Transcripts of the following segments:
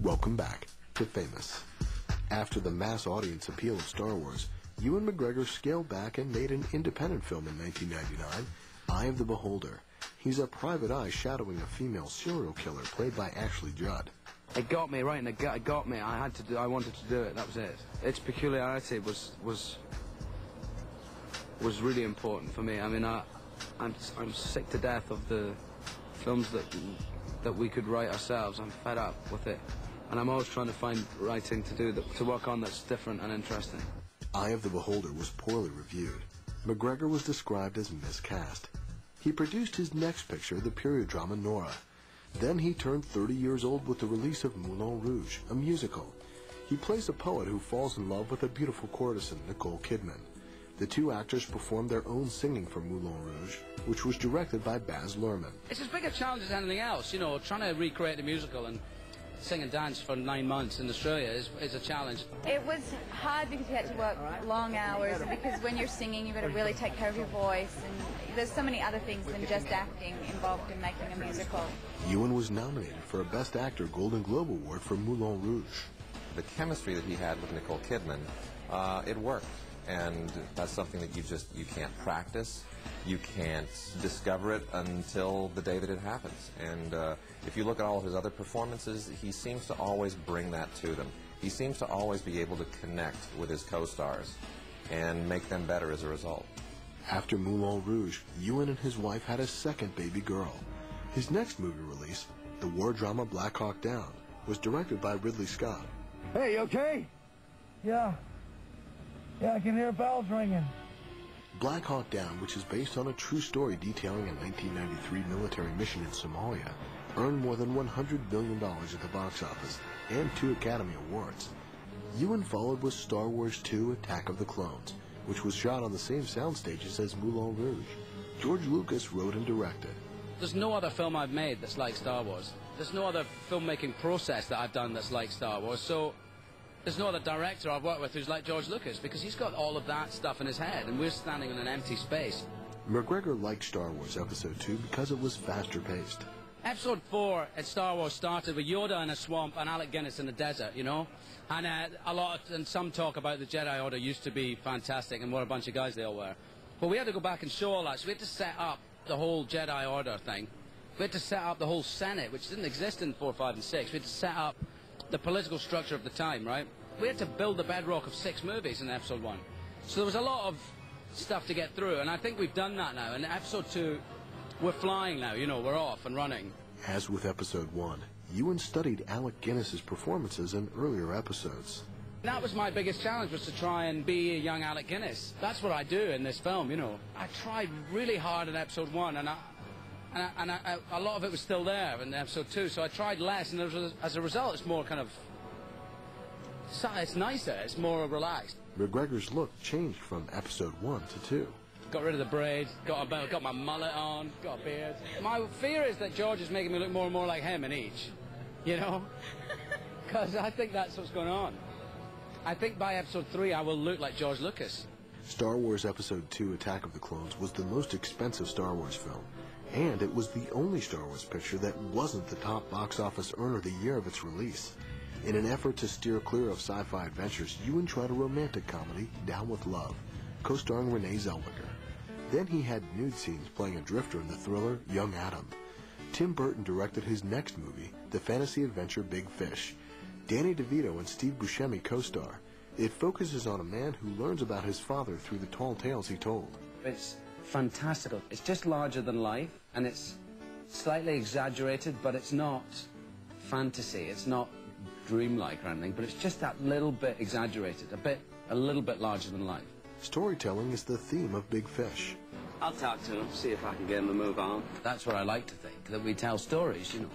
Welcome back to Famous. After the mass audience appeal of Star Wars, Ewan McGregor scaled back and made an independent film in 1999, Eye of the Beholder. He's a private eye shadowing a female serial killer played by Ashley Judd. It got me right in the gut. It got me. I wanted to do it. That was it. Its peculiarity was really important for me. I mean, I'm sick to death of the films that we could write ourselves. I'm fed up with it, and I'm always trying to find writing to work on that's different and interesting. Eye of the Beholder was poorly reviewed. McGregor was described as miscast. He produced his next picture, the period drama Nora. Then he turned 30 years old with the release of Moulin Rouge, a musical. He plays a poet who falls in love with a beautiful courtesan, Nicole Kidman. The two actors performed their own singing for Moulin Rouge, which was directed by Baz Luhrmann. It's as big a challenge as anything else, you know, trying to recreate a musical and sing and dance for 9 months in Australia is a challenge. It was hard because you had to work long hours, and because when you're singing you've got to really take care of your voice, and there's so many other things than just acting involved in making a musical. Ewan was nominated for a Best Actor Golden Globe Award for Moulin Rouge. The chemistry that he had with Nicole Kidman, it worked. And that's something that you can't practice. You can't discover it until the day that it happens. And if you look at all of his other performances, he seems to always bring that to them. He seems to always be able to connect with his co-stars and make them better as a result. After Moulin Rouge, Ewan and his wife had a second baby girl. His next movie release, the war drama Black Hawk Down, was directed by Ridley Scott. Hey, you okay? Yeah, I can hear bells ringing. Black Hawk Down, which is based on a true story detailing a 1993 military mission in Somalia, earned more than $100 million at the box office and 2 Academy Awards. Ewan followed with Star Wars II: Attack of the Clones, which was shot on the same sound stages as Moulin Rouge. George Lucas wrote and directed. There's no other film I've made that's like Star Wars. There's no other filmmaking process that I've done that's like Star Wars, so there's no other director I've worked with who's like George Lucas, because he's got all of that stuff in his head, and we're standing in an empty space. McGregor liked Star Wars Episode 2 because it was faster paced. Episode 4 at Star Wars started with Yoda in a swamp and Alec Guinness in the desert, you know? And some talk about the Jedi Order used to be fantastic, and what a bunch of guys they all were. But we had to go back and show all that, so we had to set up the whole Jedi Order thing. We had to set up the whole Senate, which didn't exist in 4, 5, and 6. We had to set up the political structure of the time, right? We had to build the bedrock of 6 movies in Episode 1. So there was a lot of stuff to get through, and I think we've done that now. In Episode 2, we're flying now, you know, we're off and running. As with Episode 1, Ewan studied Alec Guinness's performances in earlier episodes. That was my biggest challenge, was to try and be a young Alec Guinness. That's what I do in this film, you know. I tried really hard in Episode 1, and a lot of it was still there in Episode 2, so I tried less, and as a result, it's more kind of... It's nicer, it's more relaxed. McGregor's look changed from Episode 1 to 2. Got rid of the braids, got my mullet on, got a beard. My fear is that George is making me look more and more like him in each, you know? Because I think that's what's going on. I think by Episode 3 I will look like George Lucas. Star Wars Episode 2: Attack of the Clones was the most expensive Star Wars film, and it was the only Star Wars picture that wasn't the top box office earner the year of its release. In an effort to steer clear of sci-fi adventures, Ewan tried a romantic comedy, Down with Love, co-starring Renee Zellweger. Then he had nude scenes playing a drifter in the thriller Young Adam. Tim Burton directed his next movie, the fantasy adventure Big Fish. Danny DeVito and Steve Buscemi co-star. It focuses on a man who learns about his father through the tall tales he told. It's fantastical. It's just larger than life, and it's slightly exaggerated, but it's not fantasy. It's not dreamlike or anything, but it's just that little bit exaggerated, a little bit larger than life. Storytelling is the theme of Big Fish. I'll talk to him, see if I can get him to move on. That's what I like to think, that we tell stories, you know.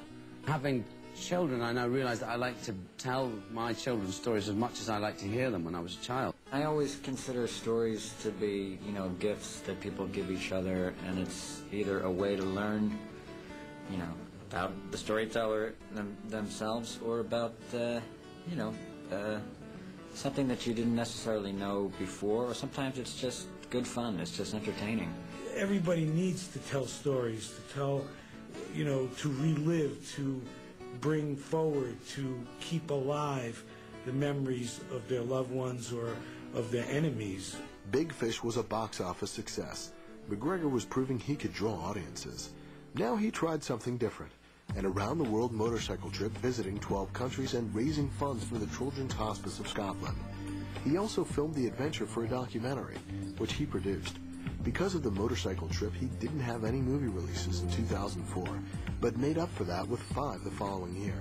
Having children, I now realize that I like to tell my children stories as much as I like to hear them when I was a child. I always consider stories to be, you know, gifts that people give each other, and it's either a way to learn, you know, about the storyteller themselves, or about, you know, something that you didn't necessarily know before, or sometimes it's just good fun, it's just entertaining. Everybody needs to tell stories, to tell, you know, to relive, to bring forward to keep alive the memories of their loved ones or of their enemies. Big Fish was a box office success. McGregor was proving he could draw audiences. Now he tried something different, an around-the-world motorcycle trip visiting 12 countries and raising funds for the Children's Hospice of Scotland. He also filmed the adventure for a documentary, which he produced. Because of the motorcycle trip, he didn't have any movie releases in 2004, but made up for that with 5 the following year.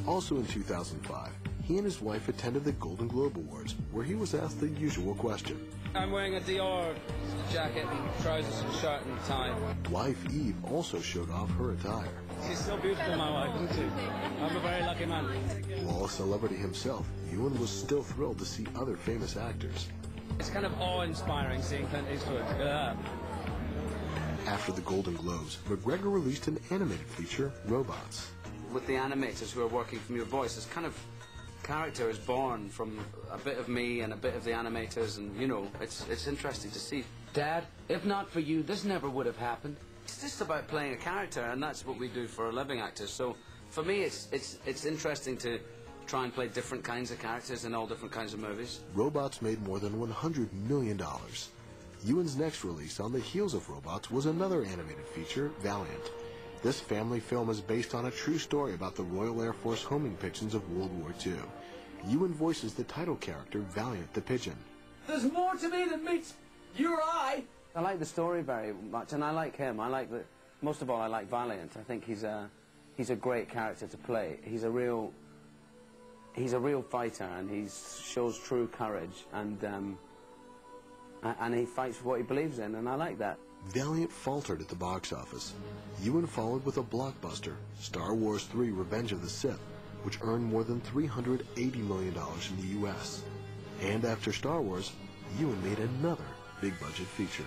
Also in 2005, he and his wife attended the Golden Globe Awards, where he was asked the usual question. I'm wearing a Dior jacket and trousers and shirt and tie. Wife Eve also showed off her attire. She's so beautiful, my wife, isn't she? I'm a very lucky man. While a celebrity himself, Ewan was still thrilled to see other famous actors. It's kind of awe-inspiring seeing Clint Eastwood. Look at that. After the Golden Globes, McGregor released an animated feature, Robots. With the animators who are working from your voice, this kind of character is born from a bit of me and a bit of the animators, and you know, it's interesting to see. Dad, if not for you, this never would have happened. It's just about playing a character, and that's what we do for a living actors. So for me, it's interesting to try and play different kinds of characters in all different kinds of movies. Robots made more than $100 million. Ewan's next release on the heels of Robots was another animated feature, Valiant. This family film is based on a true story about the Royal Air Force homing pigeons of World War II. Ewan voices the title character, Valiant the pigeon. There's more to me than meets your eye. I like the story very much, and I like him. Most of all, I like Valiant. I think he's a great character to play. He's a real fighter, and he shows true courage, and he fights for what he believes in, and I like that. Valiant faltered at the box office. Ewan followed with a blockbuster, Star Wars 3: Revenge of the Sith, which earned more than $380 million in the U.S. And after Star Wars, Ewan made another big-budget feature.